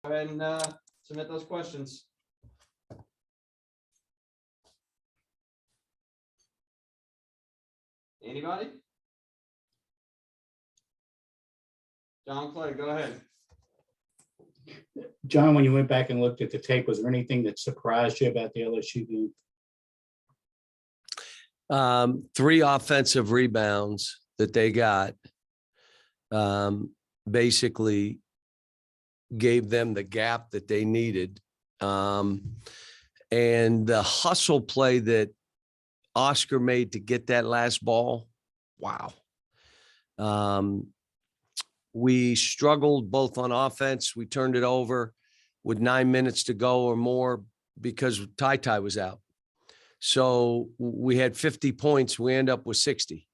Go ahead and submit those questions. Anybody? John Clay, go ahead. John, when you went back and looked at the tape, was there anything that surprised you about the LSU game? 3 offensive rebounds that they got basically gave them the gap that they needed. And the hustle play that Oscar made to get that last ball, wow. We struggled both on offense. We turned it over with 9 minutes to go or more because Ty was out. So we had 50 points. We end up with 60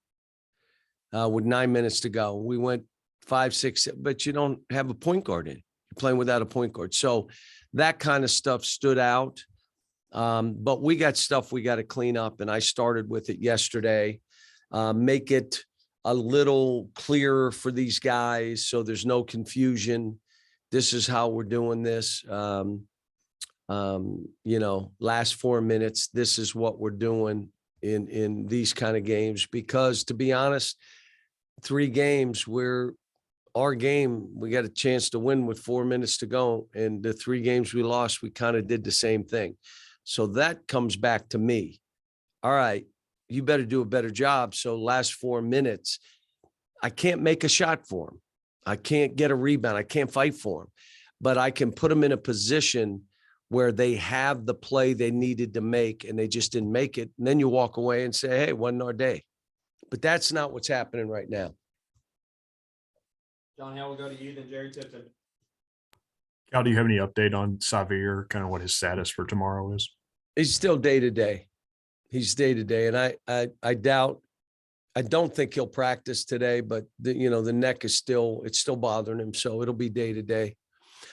with 9 minutes to go. We went 5, 6, but you don't have a point guard in. You're playing without a point guard. So that kind of stuff stood out. But we got stuff we got to clean up. And I started with it yesterday. Make it a little clearer for these guys so there's no confusion. This is how we're doing this. Last 4 minutes, this is what we're doing in these kind of games, because to be honest, 3 games our game, we got a chance to win with 4 minutes to go. And the 3 games we lost, we kind of did the same thing. So that comes back to me. All right, you better do a better job. So last 4 minutes, I can't make a shot for him. I can't get a rebound. I can't fight for him, but I can put them in a position where they have the play they needed to make and they just didn't make it. And then you walk away and say, hey, wasn't our day. But that's not what's happening right now. John Hale will go to you, then Jerry Tipton. Cal, do you have any update on Xavier, kind of what his status for tomorrow is? He's still day to day. He's day to day. And I don't think he'll practice today, but the neck is still bothering him. So it'll be day to day.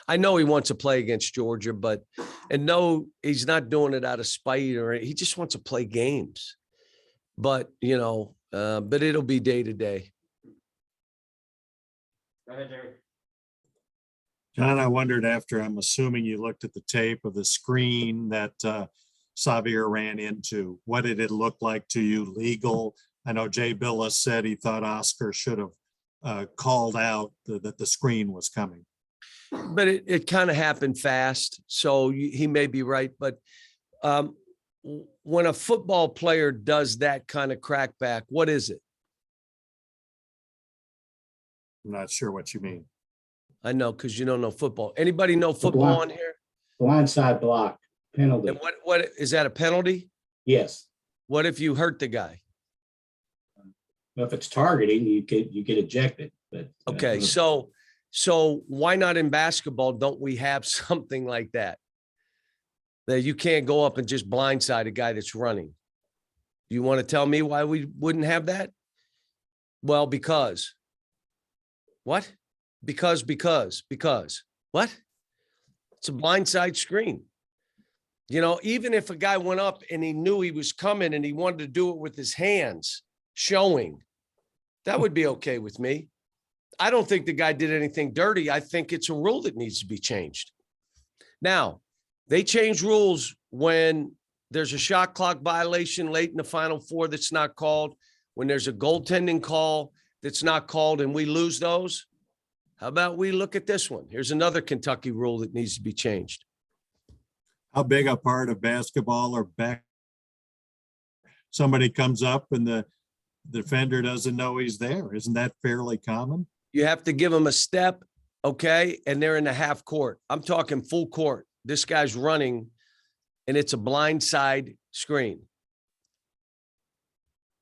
I know he wants to play against Georgia, and no, he's not doing it out of spite he just wants to play games. But, but it'll be day to day. Go ahead, Jerry. John, I wondered I'm assuming you looked at the tape of the screen that Xavier ran into. What did it look like to you? Legal? I know Jay Billis said he thought Oscar should have called out that the screen was coming. But it kind of happened fast. So he may be right. But when a football player does that kind of crackback, what is it? I'm not sure what you mean. I know, because you don't know football. Anybody know football on here? Blindside block penalty. And what is that, a penalty? Yes. What if you hurt the guy? Well, if it's targeting, you get ejected. But Okay, so why not in basketball? Don't we have something like that? That you can't go up and just blindside a guy that's running. You want to tell me why we wouldn't have that? Well, because. What? Because. What? It's a blindside screen. Even if a guy went up and he knew he was coming and he wanted to do it with his hands showing, that would be okay with me. I don't think the guy did anything dirty. I think it's a rule that needs to be changed. Now, they change rules when there's a shot clock violation late in the Final Four that's not called, when there's a goaltending call that's not called and we lose those. How about we look at this one? Here's another Kentucky rule that needs to be changed. How big a part of basketball or back? Somebody comes up and the defender doesn't know he's there. Isn't that fairly common? You have to give them a step, okay, and they're in the half court. I'm talking full court. This guy's running, and it's a blindside screen.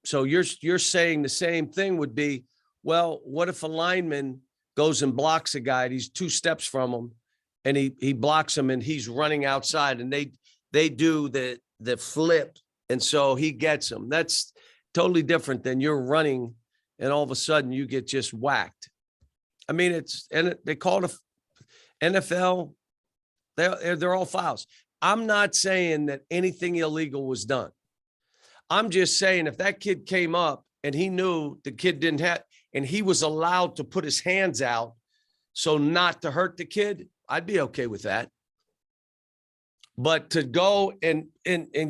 So you're saying the same thing would be, well, what if a lineman goes and blocks a guy, and he's 2 steps from him, and he blocks him, and he's running outside, and they do the flip, and so he gets him. That's totally different than you're running, and all of a sudden you get just whacked. I mean, and they call it NFL. They're all fouls. I'm not saying that anything illegal was done. I'm just saying if that kid came up and he knew the kid didn't have, and he was allowed to put his hands out so not to hurt the kid, I'd be okay with that. But to go and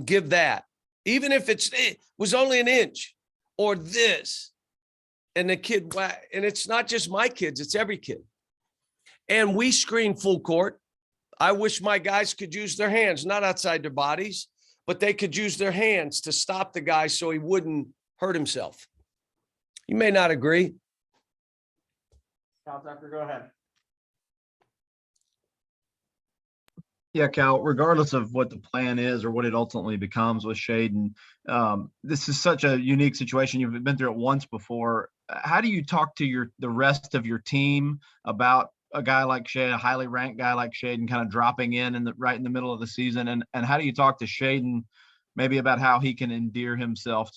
give that, even if it was only an inch or this, and the kid, and it's not just my kids, it's every kid. And we screen full court. I wish my guys could use their hands, not outside their bodies, but they could use their hands to stop the guy so he wouldn't hurt himself. You may not agree. Cal Tucker, go ahead. Yeah, Cal, regardless of what the plan is or what it ultimately becomes with Shaden, this is such a unique situation. You've been through it once before. How do you talk to the rest of your team about a guy like Shaden, a highly ranked guy like Shaden, kind of dropping in right in the middle of the season? And how do you talk to Shaden maybe about how he can endear himself,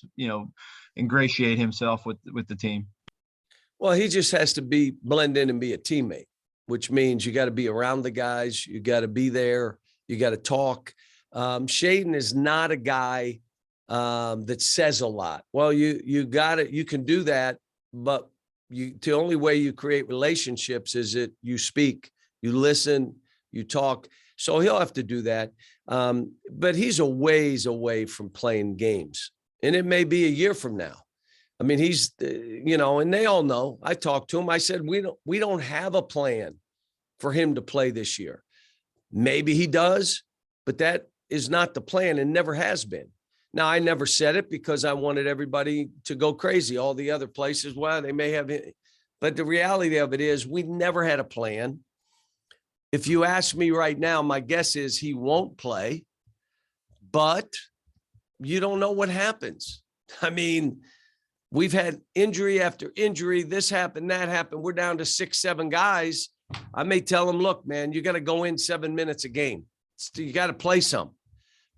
ingratiate himself with the team? Well, he just has to blend in and be a teammate, which means you got to be around the guys. You got to be there. You got to talk. Shaden is not a guy that says a lot. Well, you got it. You can do that, but the only way you create relationships is that you speak, you listen, you talk. So he'll have to do that. But he's a ways away from playing games, and it may be a year from now. I mean, he's, and they all know. I talked to him. I said, we don't have a plan for him to play this year. Maybe he does, but that is not the plan and never has been. Now, I never said it because I wanted everybody to go crazy. All the other places, well, they may have it. But the reality of it is we never had a plan. If you ask me right now, my guess is he won't play, but you don't know what happens. I mean, we've had injury after injury. This happened, that happened. We're down to 6, 7 guys. I may tell him, look, man, you got to go in 7 minutes a game. You got to play some.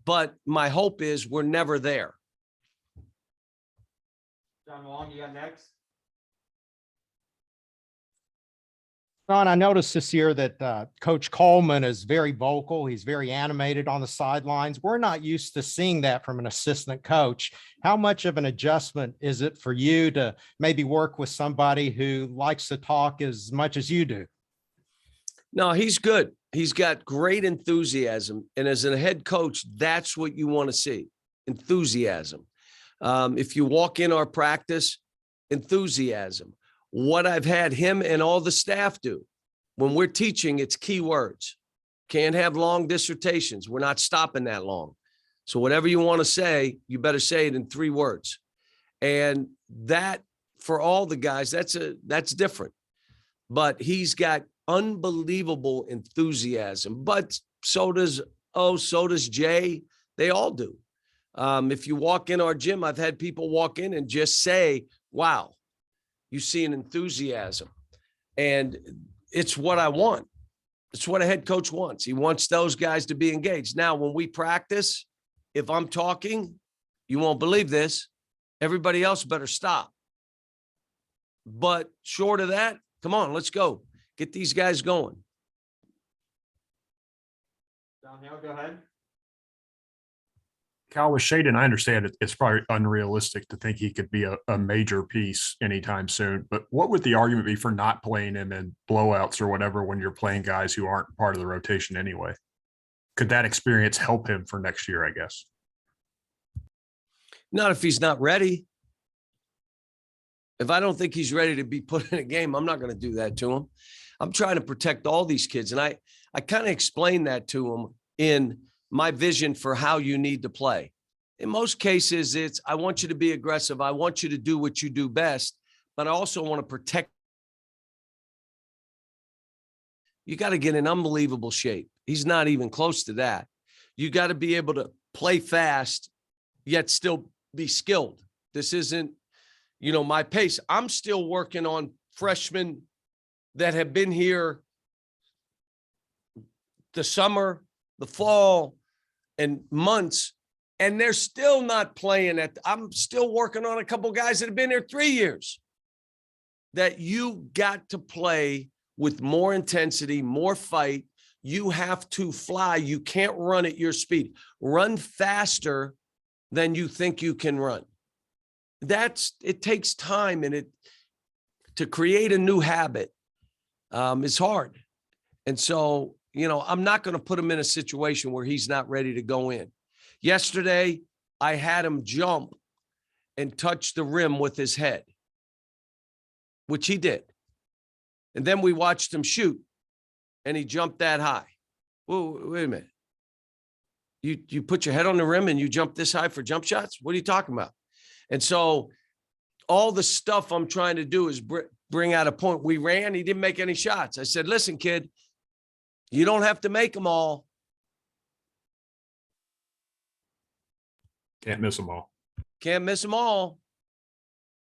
But my hope is we're never there. John Wong, you got next. John, I noticed this year that Coach Coleman is very vocal. He's very animated on the sidelines. We're not used to seeing that from an assistant coach. How much of an adjustment is it for you to maybe work with somebody who likes to talk as much as you do? No, he's good. He's got great enthusiasm. And as a head coach, that's what you want to see, enthusiasm. If you walk in our practice, enthusiasm. What I've had him and all the staff do when we're teaching, it's key words. Can't have long dissertations. We're not stopping that long. So whatever you want to say, you better say it in 3 words. And that for all the guys, that's different. But he's got unbelievable enthusiasm, but so does Jay. They all do. If you walk in our gym, I've had people walk in and just say, wow, you see an enthusiasm. And it's what I want. It's what a head coach wants. He wants those guys to be engaged. Now, when we practice, if I'm talking, you won't believe this, everybody else better stop. But short of that, come on, let's go. Get these guys going. John Hill, go ahead. Cal, with Shaden, I understand it's probably unrealistic to think he could be a major piece anytime soon, but what would the argument be for not playing him in blowouts or whatever when you're playing guys who aren't part of the rotation anyway? Could that experience help him for next year, I guess? Not if he's not ready. If I don't think he's ready to be put in a game, I'm not going to do that to him. I'm trying to protect all these kids. And I kind of explain that to them in my vision for how you need to play. In most cases, it's, I want you to be aggressive. I want you to do what you do best, but I also want to protect. You got to get in unbelievable shape. He's not even close to that. You got to be able to play fast, yet still be skilled. This isn't, my pace. I'm still working on freshmen that have been here the summer, the fall, and months, and they're still not playing I'm still working on a couple guys that have been here 3 years. That you got to play with more intensity, more fight. You have to fly. You can't run at your speed. Run faster than you think you can run. It takes time, and to create a new habit is hard. And so, I'm not going to put him in a situation where he's not ready to go in. Yesterday, I had him jump and touch the rim with his head, which he did. And then we watched him shoot and he jumped that high. Whoa, wait a minute. You put your head on the rim and you jump this high for jump shots? What are you talking about? And so all the stuff I'm trying to do is bring out a point. We ran, he didn't make any shots. I said, listen, kid, you don't have to make them all. Can't miss them all. Can't miss them all.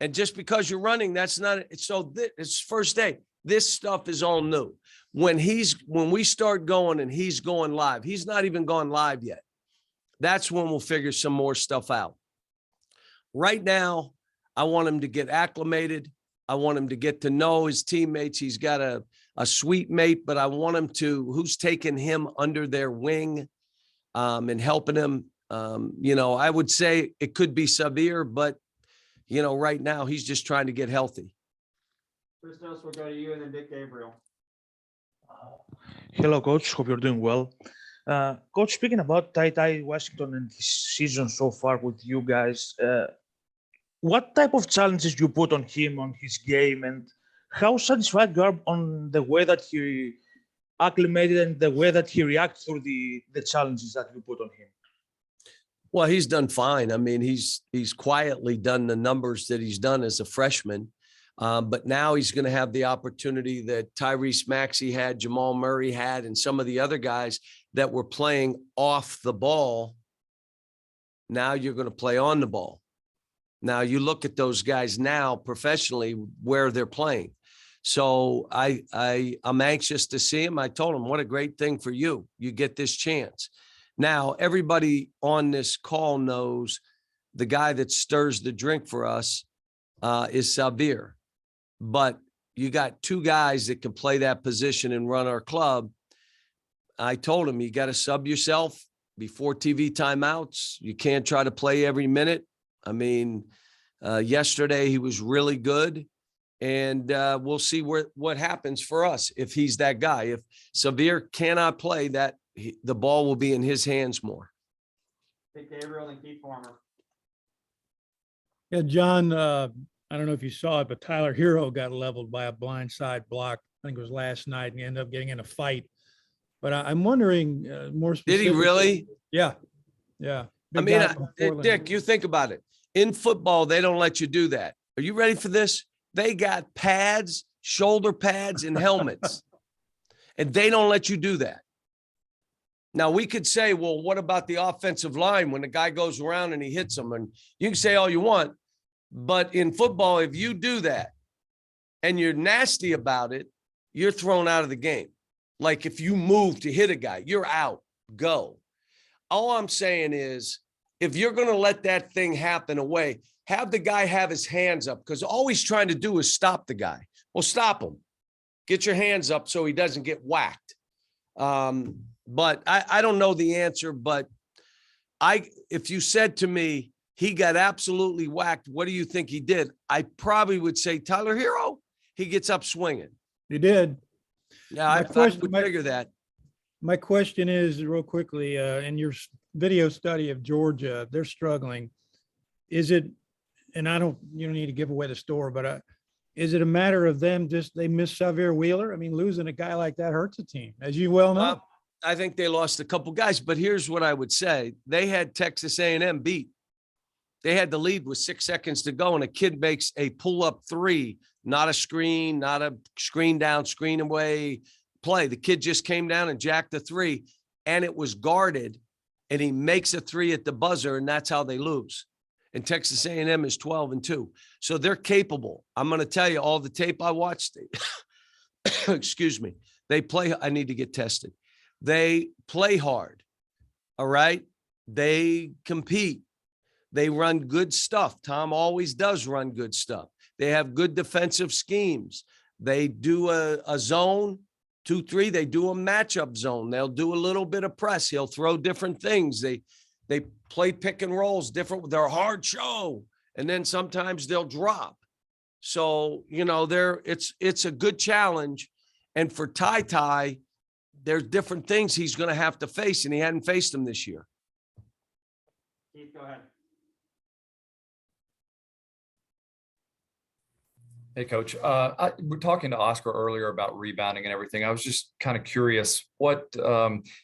And just because you're running, that's not it. So it's first day. This stuff is all new. When we start going and he's going live, he's not even gone live yet. That's when we'll figure some more stuff out. Right now, I want him to get acclimated. I want him to get to know his teammates. He's got a sweet mate, but I want him who's taking him under their wing and helping him. I would say it could be Xavier, but right now he's just trying to get healthy. Christos, we'll go to you and then Dick Gabriel. Hello, Coach. Hope you're doing well. Coach, speaking about Ty Washington and his season so far with you guys, what type of challenges you put on him, on his game, and how satisfied you are on the way that he acclimated and the way that he reacts through the challenges that you put on him? Well, he's done fine. I mean, he's quietly done the numbers that he's done as a freshman. But now he's going to have the opportunity that Tyrese Maxey had, Jamal Murray had, and some of the other guys that were playing off the ball. Now you're going to play on the ball. Now you look at those guys now professionally where they're playing. So I'm anxious to see him. I told him, what a great thing for you. You get this chance. Now, everybody on this call knows the guy that stirs the drink for us is Xavier. But you got two guys that can play that position and run our club. I told him, you got to sub yourself before TV timeouts. You can't try to play every minute. I mean, yesterday he was really good. And we'll see what happens for us if he's that guy. If Xavier cannot play, the ball will be in his hands more. Dick Gabriel and Keith Farmer. Yeah, John, I don't know if you saw it, but Tyler Hero got leveled by a blindside block. I think it was last night, and he ended up getting in a fight. But I'm wondering more specifically. Did he really? Yeah. Yeah. I Big mean, guy from Portland. Dick, you think about it. In football, they don't let you do that. Are you ready for this? They got pads, shoulder pads, and helmets, and they don't let you do that. Now, we could say, well, what about the offensive line when the guy goes around and he hits them? And you can say all you want, but in football, if you do that and you're nasty about it, you're thrown out of the game. Like if you move to hit a guy, you're out, go. All I'm saying is, if you're going to let that thing happen away, have the guy have his hands up, because all he's trying to do is stop the guy. Well, stop him. Get your hands up so he doesn't get whacked. But I don't know the answer, but if you said to me, he got absolutely whacked, what do you think he did? I probably would say Tyler Hero. He gets up swinging. He did. Yeah, I would figure that. My question is real quickly, in your video study of Georgia, they're struggling. Is it, and you don't need to give away the store, but is it a matter of them they miss Xavier Wheeler? I mean, losing a guy like that hurts a team, as you well know. I think they lost a couple guys, but here's what I would say. They had Texas A&M beat. They had the lead with 6 seconds to go, and a kid makes a pull-up three, not a screen, not a screen down, screen away play. The kid just came down and jacked the three, and it was guarded, and he makes a three at the buzzer, and that's how they lose. And Texas A&M is 12-2. So they're capable. I'm going to tell you, all the tape I watched, excuse me, they play. I need to get tested. They play hard. All right. They compete. They run good stuff. Tom always does run good stuff. They have good defensive schemes. They do a zone 2-3. They do a matchup zone. They'll do a little bit of press. He'll throw different things. They play pick and rolls different. They're a hard show. And then sometimes they'll drop. So, it's a good challenge. And for Ty, there's different things he's going to have to face, and he hadn't faced them this year. Keith, go ahead. Hey, Coach. We're talking to Oscar earlier about rebounding and everything. I was just kind of curious what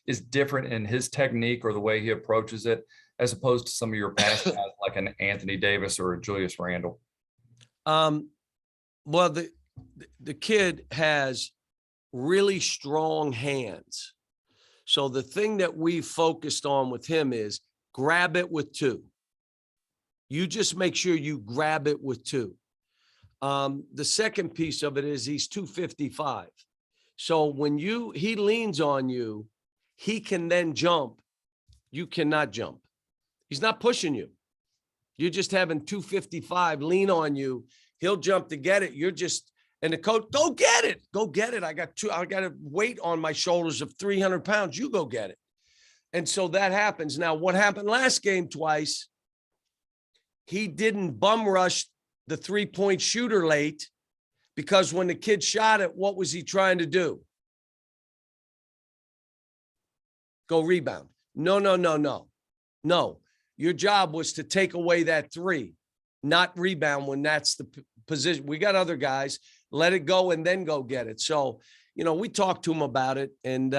is different in his technique or the way he approaches it, as opposed to some of your past guys like an Anthony Davis or a Julius Randle. Well, the kid has really strong hands. So the thing that we focused on with him is grab it with two. You just make sure you grab it with two. The second piece of it is he's 255. So when he leans on you, he can then jump. You cannot jump. He's not pushing you. You're just having 255 lean on you. He'll jump to get it. You're just, and the coach, go get it. Go get it. I got a weight on my shoulders of 300 pounds. You go get it. And so that happens. Now, what happened last game twice, he didn't bum rush the 3-point shooter late, because when the kid shot it, what was he trying to do? Go rebound. No. Your job was to take away that three, not rebound when that's the position. We got other guys, let it go and then go get it. So, we talked to him about it, and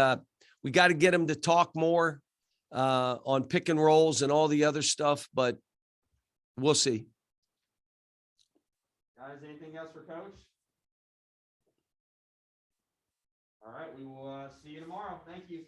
we got to get him to talk more on pick and rolls and all the other stuff, but we'll see. Guys, anything else for Coach? All right, we will see you tomorrow. Thank you.